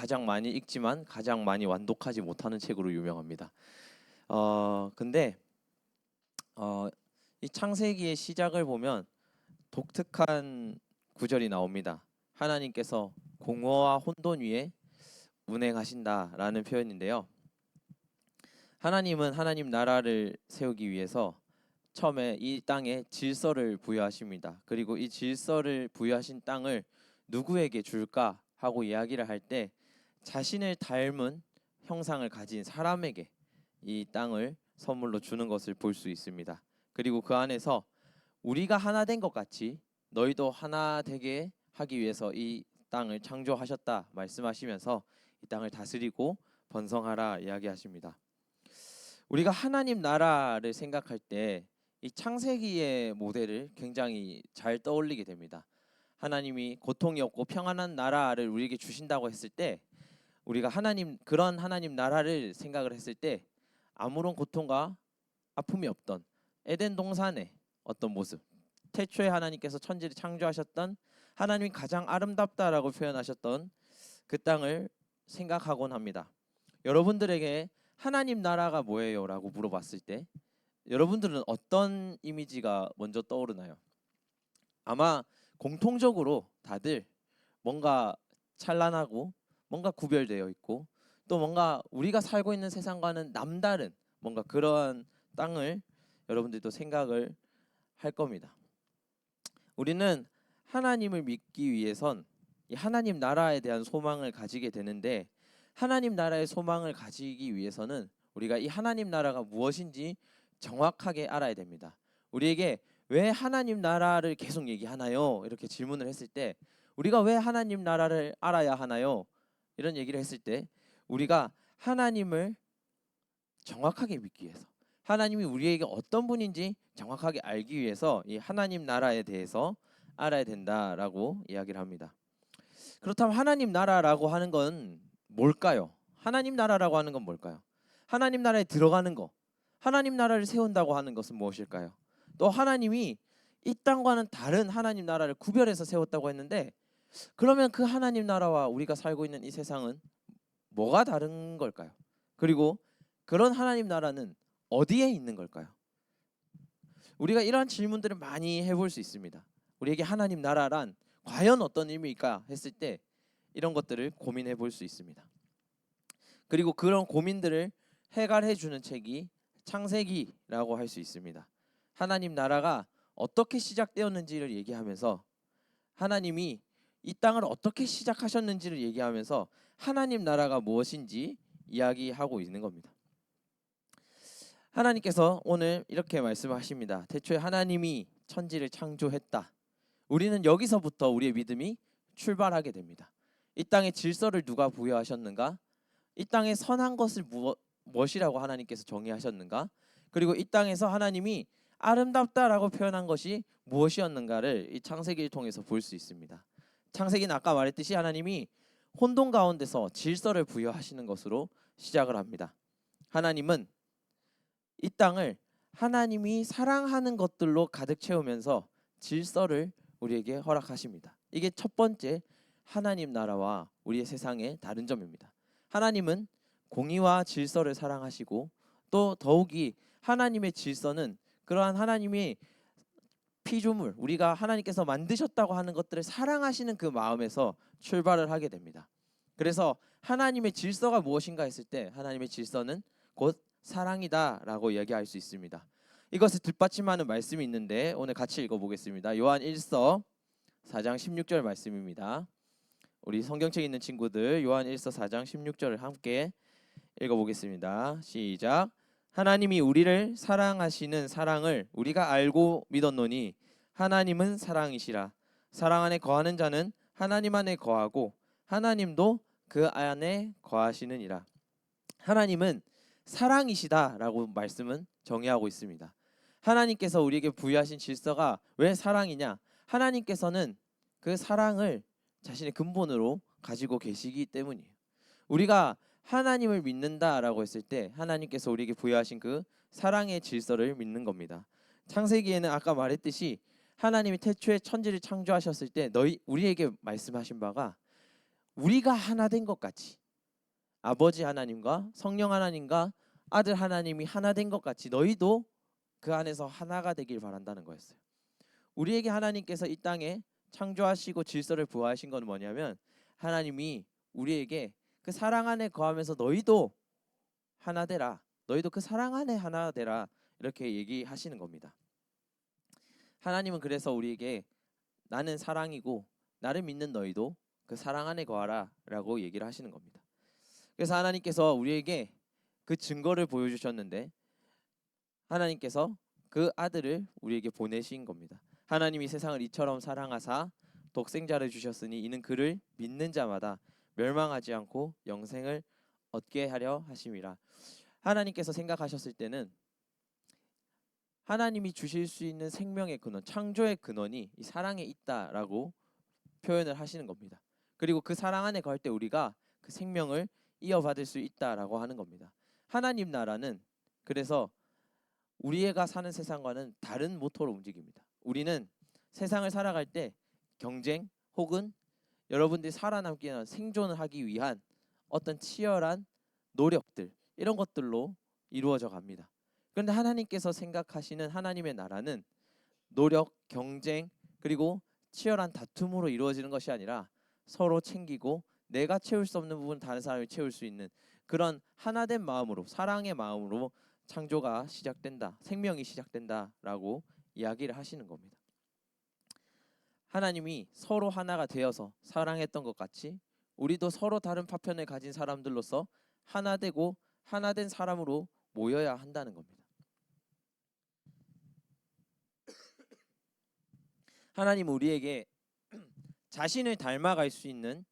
가장 많이 읽지만 가장 많이 완독하지 못하는 책으로 유명합니다. 근데 이 창세기의 시작을 보면 독특한 구절이 나옵니다. 하나님께서 공허와 혼돈 위에 운행하신다라는 표현인데요. 하나님은 하나님 나라를 세우기 위해서 처음에 이 땅에 질서를 부여하십니다. 그리고 이 질서를 부여하신 땅을 누구에게 줄까 하고 이야기를 할 때 자신을 닮은 형상을 가진 사람에게 이 땅을 선물로 주는 것을 볼 수 있습니다. 그리고 그 안에서 우리가 하나 된 것 같이 너희도 하나 되게 하기 위해서 이 땅을 창조하셨다 말씀하시면서 이 땅을 다스리고 번성하라 이야기하십니다. 우리가 하나님 나라를 생각할 때 이 창세기의 모델을 굉장히 잘 떠올리게 됩니다. 하나님이 고통이 없고 평안한 나라를 우리에게 주신다고 했을 때 우리가 그런 하나님 나라를 생각을 했을 때 아무런 고통과 아픔이 없던 에덴 동산의 어떤 모습, 태초에 하나님께서 천지를 창조하셨던 하나님이 가장 아름답다라고 표현하셨던 그 땅을 생각하곤 합니다. 여러분들에게 하나님 나라가 뭐예요? 라고 물어봤을 때 여러분들은 어떤 이미지가 먼저 떠오르나요? 아마 공통적으로 다들 뭔가 찬란하고 뭔가 구별되어 있고 또 뭔가 우리가 살고 있는 세상과는 남다른 뭔가 그러한 땅을 여러분들도 생각을 할 겁니다. 우리는 하나님을 믿기 위해선 이 하나님 나라에 대한 소망을 가지게 되는데 하나님 나라의 소망을 가지기 위해서는 우리가 이 하나님 나라가 무엇인지 정확하게 알아야 됩니다. 우리에게 왜 하나님 나라를 계속 얘기하나요? 이렇게 질문을 했을 때 우리가 왜 하나님 나라를 알아야 하나요? 이런 얘기를 했을 때 우리가 하나님을 정확하게 믿기 위해서 하나님이 우리에게 어떤 분인지 정확하게 알기 위해서 이 하나님 나라에 대해서 알아야 된다라고 이야기를 합니다. 그렇다면 하나님 나라라고 하는 건 뭘까요? 하나님 나라라고 하는 건 뭘까요? 하나님 나라에 들어가는 거, 하나님 나라를 세운다고 하는 것은 무엇일까요? 또 하나님이 이 땅과는 다른 하나님 나라를 구별해서 세웠다고 했는데 그러면 그 하나님 나라와 우리가 살고 있는 이 세상은 뭐가 다른 걸까요? 그리고 그런 하나님 나라는 어디에 있는 걸까요? 우리가 이러한 질문들을 많이 해볼 수 있습니다. 우리에게 하나님 나라란 과연 어떤 의미일까 했을 때 이런 것들을 고민해 볼 수 있습니다. 그리고 그런 고민들을 해결해 주는 책이 창세기라고 할 수 있습니다. 하나님 나라가 어떻게 시작되었는지를 얘기하면서 하나님이 이 땅을 어떻게 시작하셨는지를 얘기하면서 하나님 나라가 무엇인지 이야기하고 있는 겁니다. 하나님께서 오늘 이렇게 말씀하십니다. 태초에 하나님이 천지를 창조했다. 우리는 여기서부터 우리의 믿음이 출발하게 됩니다. 이 땅의 질서를 누가 부여하셨는가? 이 땅의 선한 것을 무엇이라고 하나님께서 정의하셨는가? 그리고 이 땅에서 하나님이 아름답다라고 표현한 것이 무엇이었는가를 이 창세기를 통해서 볼 수 있습니다. 창세기는 아까 말했듯이 하나님이 혼돈 가운데서 질서를 부여하시는 것으로 시작을 합니다. 하나님은 이 땅을 하나님이 사랑하는 것들로 가득 채우면서 질서를 우리에게 허락하십니다. 이게 첫 번째 하나님 나라와 우리의 세상의 다른 점입니다. 하나님은 공의와 질서를 사랑하시고 또 더욱이 하나님의 질서는 그러한 하나님이 피조물 우리가 하나님께서 만드셨다고 하는 것들을 사랑하시는 그 마음에서 출발을 하게 됩니다. 그래서 하나님의 질서가 무엇인가 했을 때 하나님의 질서는 곧 사랑이다라고 이야기할 수 있습니다. 이것을 뒷받침하는 말씀이 있는데 오늘 같이 읽어보겠습니다. 요한 1서 4장 16절 말씀입니다. 우리 성경책 있는 친구들 요한 1서 4장 16절을 함께 읽어보겠습니다. 시작. 하나님이 우리를 사랑하시는 사랑을 우리가 알고 믿었노니 하나님은 사랑이시라. 사랑 안에 거하는 자는 하나님 안에 거하고 하나님도 그 안에 거하시느니라. 하나님은 사랑이시다라고 말씀은 정의하고 있습니다. 하나님께서 우리에게 부여하신 질서가 왜 사랑이냐? 하나님께서는 그 사랑을 자신의 근본으로 가지고 계시기 때문이에요. 우리가 하나님을 믿는다라고 했을 때 하나님께서 우리에게 부여하신 그 사랑의 질서를 믿는 겁니다. 창세기에는 아까 말했듯이 하나님이 태초에 천지를 창조하셨을 때 우리에게 말씀하신 바가 우리가 하나 된 것 같이, 아버지 하나님과 성령 하나님과 아들 하나님이 하나 된 것 같이 너희도 그 안에서 하나가 되길 바란다는 거였어요. 우리에게 하나님께서 이 땅에 창조하시고 질서를 부여하신 건 뭐냐면, 하나님이 우리에게 그 사랑 안에 거하면서 너희도 하나 되라, 너희도 그 사랑 안에 하나 되라, 이렇게 얘기하시는 겁니다. 하나님은 그래서 우리에게 나는 사랑이고 나를 믿는 너희도 그 사랑 안에 거하라 라고 얘기를 하시는 겁니다. 그래서 하나님께서 우리에게 그 증거를 보여주셨는데, 하나님께서 그 아들을 우리에게 보내신 겁니다. 하나님이 세상을 이처럼 사랑하사 독생자를 주셨으니 이는 그를 믿는 자마다 멸망하지 않고 영생을 얻게 하려 하심이라. 하나님께서 생각하셨을 때는 하나님이 주실 수 있는 생명의 근원, 창조의 근원이 이 사랑에 있다라고 표현을 하시는 겁니다. 그리고 그 사랑 안에 거할 때 우리가 그 생명을 이어받을 수 있다라고 하는 겁니다. 하나님 나라는 그래서 우리가 사는 세상과는 다른 모토로 움직입니다. 우리는 세상을 살아갈 때 경쟁 혹은 여러분들이 살아남기나 생존을 하기 위한 어떤 치열한 노력들, 이런 것들로 이루어져 갑니다. 그런데 하나님께서 생각하시는 하나님의 나라는 노력, 경쟁, 그리고 치열한 다툼으로 이루어지는 것이 아니라 서로 챙기고 내가 채울 수 없는 부분 다른 사람이 채울 수 있는 그런 하나된 마음으로, 사랑의 마음으로 창조가 시작된다, 생명이 시작된다라고 이야기를 하시는 겁니다. 하나님이 서로 하나가 되어서 사랑했던 것 같이 우리도 서로 다른 파편을 가진 사람들로서 하나 되고 하나 된 사람으로 모여야 한다는 겁니다. 하나님 우리에게 자신을 닮아갈 수 있는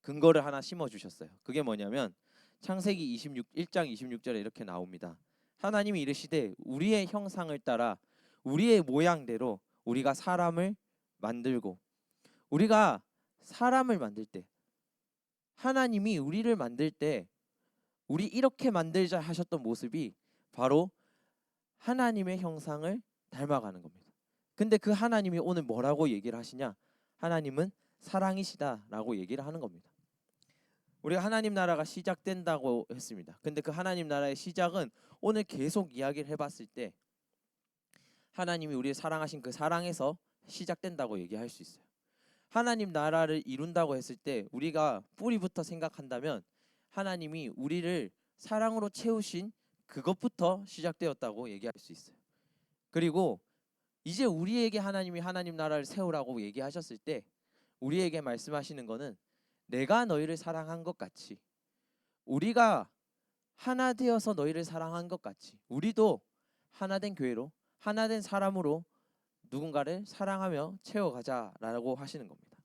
근거를 하나 심어주셨어요. 그게 뭐냐면 창세기 1장 26절에 이렇게 나옵니다. 하나님이 이르시되 우리의 형상을 따라 우리의 모양대로 우리가 사람을 만들고, 우리가 사람을 만들 때, 하나님이 우리를 만들 때 우리 이렇게 만들자 하셨던 모습이 바로 하나님의 형상을 닮아가는 겁니다. 근데 그 하나님이 오늘 뭐라고 얘기를 하시냐? 하나님은 사랑이시다라고 얘기를 하는 겁니다. 우리가 하나님 나라가 시작된다고 했습니다. 근데 그 하나님 나라의 시작은 오늘 계속 이야기를 해봤을 때 하나님이 우리를 사랑하신 그 사랑에서 시작된다고 얘기할 수 있어요. 하나님 나라를 이룬다고 했을 때 우리가 뿌리부터 생각한다면 하나님이 우리를 사랑으로 채우신 그것부터 시작되었다고 얘기할 수 있어요. 그리고 이제 우리에게 하나님이 하나님 나라를 세우라고 얘기하셨을 때 우리에게 말씀하시는 거는 내가 너희를 사랑한 것 같이, 우리가 하나 되어서 너희를 사랑한 것 같이 우리도 하나된 교회로, 하나된 사람으로 누군가를 사랑하며 채워가자라고 하시는 겁니다.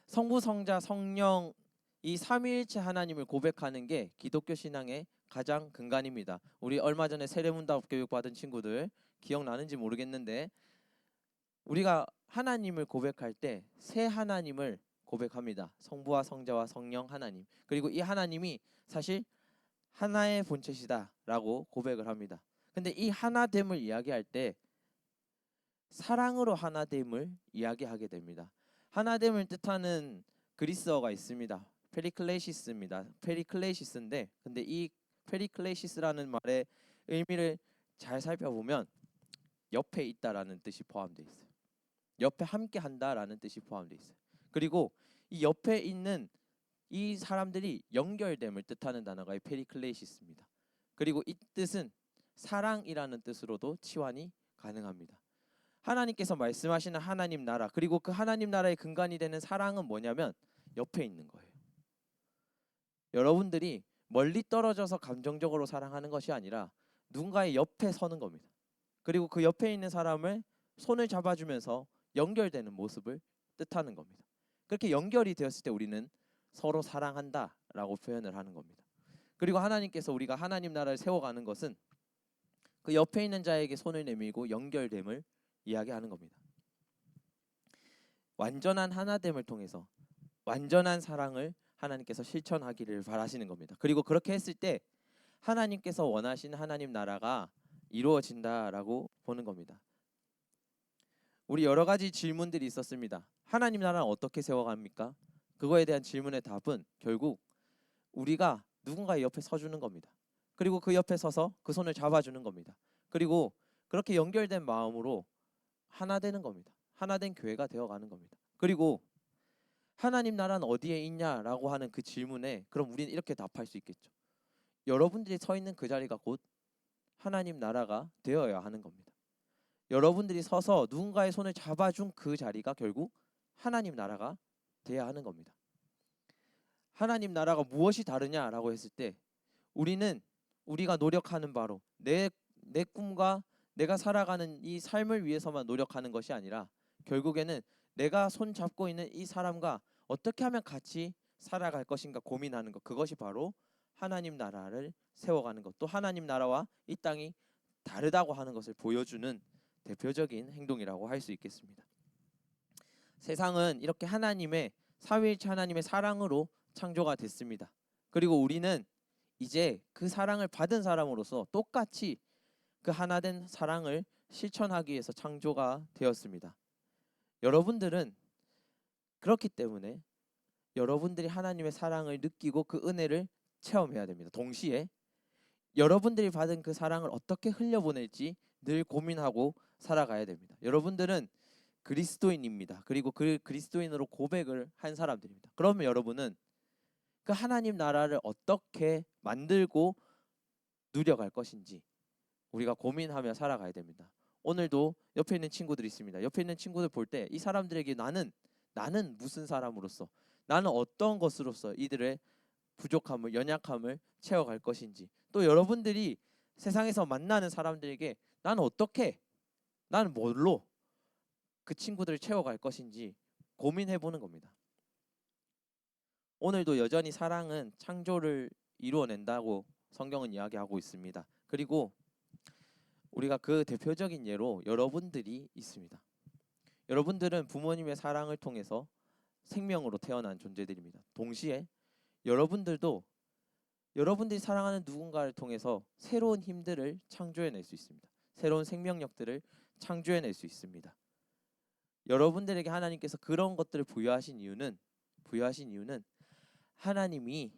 성부, 성자, 성령 이 삼위일체 하나님을 고백하는 게 기독교 신앙의 가장 근간입니다. 우리 얼마 전에 세례문답 교육 받은 친구들 기억나는지 모르겠는데, 우리가 하나님을 고백할 때 세 하나님을 고백합니다. 성부와 성자와 성령 하나님. 그리고 이 하나님이 사실 하나의 본체시다라고 고백을 합니다. 근데 이 하나됨을 이야기할 때 사랑으로 하나됨을 이야기하게 됩니다. 하나됨을 뜻하는 그리스어가 있습니다. 페리클레시스입니다. 페리클레시스인데, 근데 이 페리클레시스라는 말의 의미를 잘 살펴보면 옆에 있다라는 뜻이 포함되어 있어요. 옆에 함께 한다라는 뜻이 포함되어 있어요. 그리고 이 옆에 있는 이 사람들이 연결됨을 뜻하는 단어가 페리클레시스입니다. 그리고 이 뜻은 사랑이라는 뜻으로도 치환이 가능합니다. 하나님께서 말씀하시는 하나님 나라, 그리고 그 하나님 나라의 근간이 되는 사랑은 뭐냐면 옆에 있는 거예요. 여러분들이 멀리 떨어져서 감정적으로 사랑하는 것이 아니라 누군가의 옆에 서는 겁니다. 그리고 그 옆에 있는 사람을 손을 잡아주면서 연결되는 모습을 뜻하는 겁니다. 그렇게 연결이 되었을 때 우리는 서로 사랑한다라고 표현을 하는 겁니다. 그리고 하나님께서 우리가 하나님 나라를 세워가는 것은 그 옆에 있는 자에게 손을 내밀고 연결됨을 이야기하는 겁니다. 완전한 하나됨을 통해서 완전한 사랑을 하나님께서 실천하기를 바라시는 겁니다. 그리고 그렇게 했을 때 하나님께서 원하시는 하나님 나라가 이루어진다라고 보는 겁니다. 우리 여러 가지 질문들이 있었습니다. 하나님 나라는 어떻게 세워갑니까? 그거에 대한 질문의 답은 결국 우리가 누군가의 옆에 서주는 겁니다. 그리고 그 옆에 서서 그 손을 잡아주는 겁니다. 그리고 그렇게 연결된 마음으로 하나 되는 겁니다. 하나 된 교회가 되어가는 겁니다. 그리고 하나님 나라는 어디에 있냐라고 하는 그 질문에 그럼 우리는 이렇게 답할 수 있겠죠. 여러분들이 서 있는 그 자리가 곧 하나님 나라가 되어야 하는 겁니다. 여러분들이 서서 누군가의 손을 잡아준 그 자리가 결국 하나님 나라가 돼야 하는 겁니다. 하나님 나라가 무엇이 다르냐라고 했을 때 우리는 우리가 노력하는 바로 내 꿈과 내가 살아가는 이 삶을 위해서만 노력하는 것이 아니라 결국에는 내가 손 잡고 있는 이 사람과 어떻게 하면 같이 살아갈 것인가 고민하는 것, 그것이 바로 하나님 나라를 세워가는 것, 또 하나님 나라와 이 땅이 다르다고 하는 것을 보여주는 대표적인 행동이라고 할 수 있겠습니다. 세상은 이렇게 하나님의 삼위일체 하나님의 사랑으로 창조가 됐습니다. 그리고 우리는 이제 그 사랑을 받은 사람으로서 똑같이 그 하나된 사랑을 실천하기 위해서 창조가 되었습니다. 여러분들은 그렇기 때문에 여러분들이 하나님의 사랑을 느끼고 그 은혜를 체험해야 됩니다. 동시에 여러분들이 받은 그 사랑을 어떻게 흘려보낼지 늘 고민하고 살아가야 됩니다. 여러분들은 그리스도인입니다. 그리고 그 그리스도인으로 고백을 한 사람들입니다. 그러면 여러분은 그 하나님 나라를 어떻게 만들고 누려갈 것인지 우리가 고민하며 살아가야 됩니다. 오늘도 옆에 있는 친구들이 있습니다. 옆에 있는 친구들 볼 때 이 사람들에게 나는 무슨 사람으로서, 나는 어떤 것으로서 이들의 부족함을, 연약함을 채워갈 것인지, 또 여러분들이 세상에서 만나는 사람들에게 나는 뭘로 그 친구들을 채워갈 것인지 고민해 보는 겁니다. 오늘도 여전히 사랑은 창조를 이루어낸다고 성경은 이야기하고 있습니다. 그리고 우리가 그 대표적인 예로 여러분들이 있습니다. 여러분들은 부모님의 사랑을 통해서 생명으로 태어난 존재들입니다. 동시에 여러분들도 여러분들이 사랑하는 누군가를 통해서 새로운 힘들을 창조해낼 수 있습니다. 새로운 생명력들을 창조해낼 수 있습니다. 여러분들에게 하나님께서 그런 것들을 부여하신 이유는 하나님이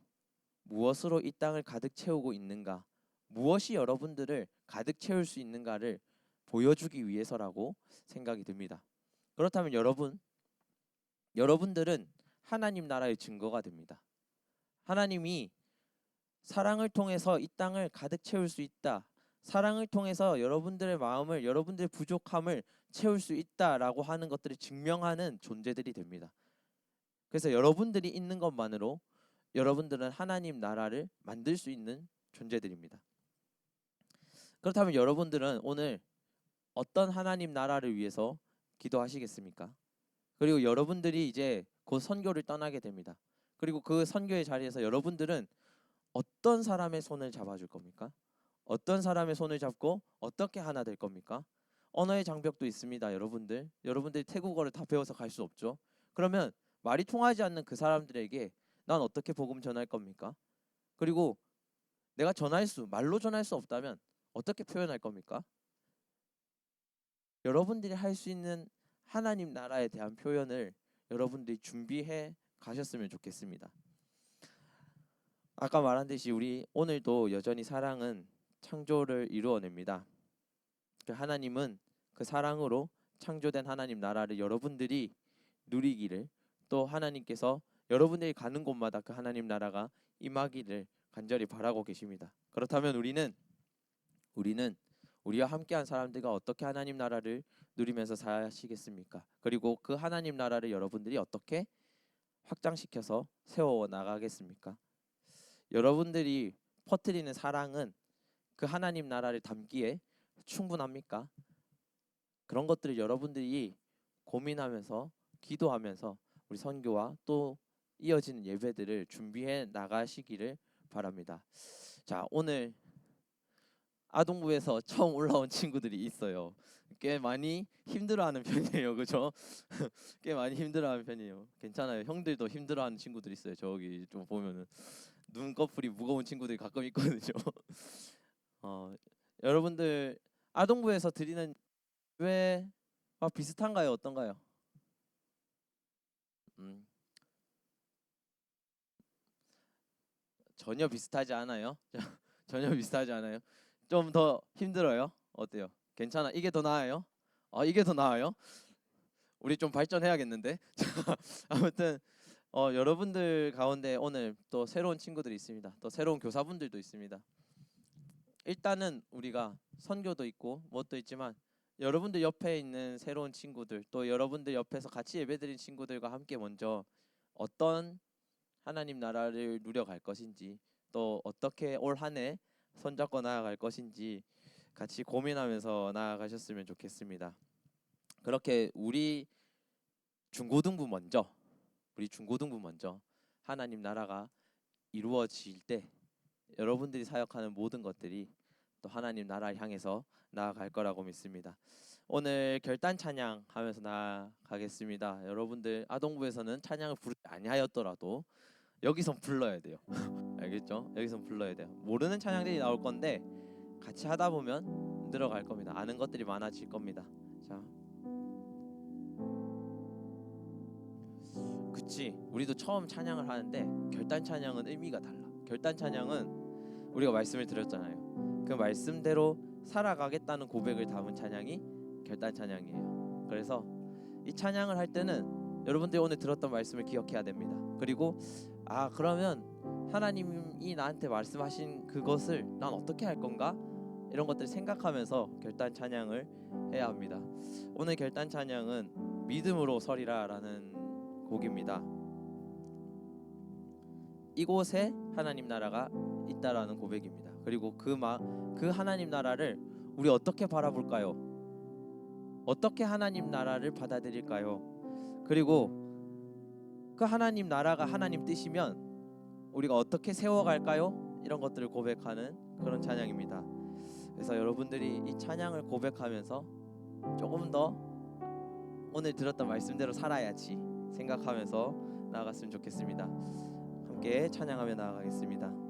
무엇으로 이 땅을 가득 채우고 있는가, 무엇이 여러분들을 가득 채울 수 있는가를 보여주기 위해서라고 생각이 듭니다. 그렇다면 여러분들은 하나님 나라의 증거가 됩니다. 하나님이 사랑을 통해서 이 땅을 가득 채울 수 있다. 사랑을 통해서 여러분들의 마음을, 여러분들의 부족함을 채울 수 있다라고 하는 것들을 증명하는 존재들이 됩니다. 그래서 여러분들이 있는 것만으로 여러분들은 하나님 나라를 만들 수 있는 존재들입니다. 그렇다면 여러분들은 오늘 어떤 하나님 나라를 위해서 기도하시겠습니까? 그리고 여러분들이 이제 곧 선교를 떠나게 됩니다. 그리고 그 선교의 자리에서 여러분들은 어떤 사람의 손을 잡아줄 겁니까? 어떤 사람의 손을 잡고 어떻게 하나 될 겁니까? 언어의 장벽도 있습니다, 여러분들. 여러분들이 태국어를 다 배워서 갈 수 없죠. 그러면 말이 통하지 않는 그 사람들에게 난 어떻게 복음 전할 겁니까? 그리고 내가 말로 전할 수 없다면 어떻게 표현할 겁니까? 여러분들이 할 수 있는 하나님 나라에 대한 표현을 여러분들이 준비해 가셨으면 좋겠습니다. 아까 말한 듯이 우리 오늘도 여전히 사랑은 창조를 이루어냅니다. 하나님은 그 사랑으로 창조된 하나님 나라를 여러분들이 누리기를, 또 하나님께서 여러분들이 가는 곳마다 그 하나님 나라가 임하기를 간절히 바라고 계십니다. 그렇다면 우리는 우리와 함께한 사람들과 어떻게 하나님 나라를 누리면서 사시겠습니까? 그리고 그 하나님 나라를 여러분들이 어떻게 확장시켜서 세워 나가겠습니까? 여러분들이 퍼뜨리는 사랑은 그 하나님 나라를 담기에 충분합니까? 그런 것들을 여러분들이 고민하면서 기도하면서 우리 선교와 또 이어지는 예배들을 준비해 나가시기를 바랍니다. 자, 오늘 아동부에서 처음 올라온 친구들이 있어요. 꽤 많이 힘들어하는 편이에요, 그죠? 꽤 많이 힘들어하는 편이에요. 괜찮아요. 형들도 힘들어하는 친구들 있어요. 저기 좀 보면은 눈꺼풀이 무거운 친구들이 가끔 있거든요. 어, 여러분들 아동부에서 드리는 예배와 비슷한가요? 어떤가요? 음, 전혀 비슷하지 않아요? 전혀 비슷하지 않아요? 좀 더 힘들어요? 어때요? 괜찮아? 이게 더 나아요? 이게 더 나아요? 우리 좀 발전해야겠는데. 아무튼 여러분들 가운데 오늘 또 새로운 친구들이 있습니다. 또 새로운 교사분들도 있습니다. 일단은 우리가 선교도 있고 뭣도 있지만 여러분들 옆에 있는 새로운 친구들, 또 여러분들 옆에서 같이 예배드린 친구들과 함께 먼저 어떤 하나님 나라를 누려갈 것인지, 또 어떻게 올 한 해 손잡고 나아갈 것인지 같이 고민하면서 나아가셨으면 좋겠습니다. 그렇게 우리 중고등부 먼저 하나님 나라가 이루어질 때 여러분들이 사역하는 모든 것들이 또 하나님 나라를 향해서 나아갈 거라고 믿습니다. 오늘 결단 찬양 하면서 나아가겠습니다. 여러분들 아동부에서는 찬양을 부르지 아니하였더라도 여기선 불러야 돼요. 알겠죠? 여기선 불러야 돼요. 모르는 찬양들이 나올 건데 같이 하다 보면 늘어갈 겁니다. 아는 것들이 많아질 겁니다. 자, 그치. 우리도 처음 찬양을 하는데 결단 찬양은 의미가 달라. 결단 찬양은 우리가 말씀을 드렸잖아요. 그 말씀대로 살아가겠다는 고백을 담은 찬양이 결단 찬양이에요. 그래서 이 찬양을 할 때는 여러분들이 오늘 들었던 말씀을 기억해야 됩니다. 그리고 그러면 하나님이 나한테 말씀하신 그것을 난 어떻게 할 건가? 이런 것들 생각하면서 결단 찬양을 해야 합니다. 오늘 결단 찬양은 믿음으로 서리라라는 곡입니다. 이곳에 하나님 나라가 있다라는 고백입니다. 그리고 그 하나님 나라를 우리 어떻게 바라볼까요? 어떻게 하나님 나라를 받아들일까요? 그리고 그 하나님 나라가 하나님 뜻이면 우리가 어떻게 세워갈까요? 이런 것들을 고백하는 그런 찬양입니다. 그래서 여러분들이 이 찬양을 고백하면서 조금 더 오늘 들었던 말씀대로 살아야지 생각하면서 나아갔으면 좋겠습니다. 함께 찬양하며 나아가겠습니다.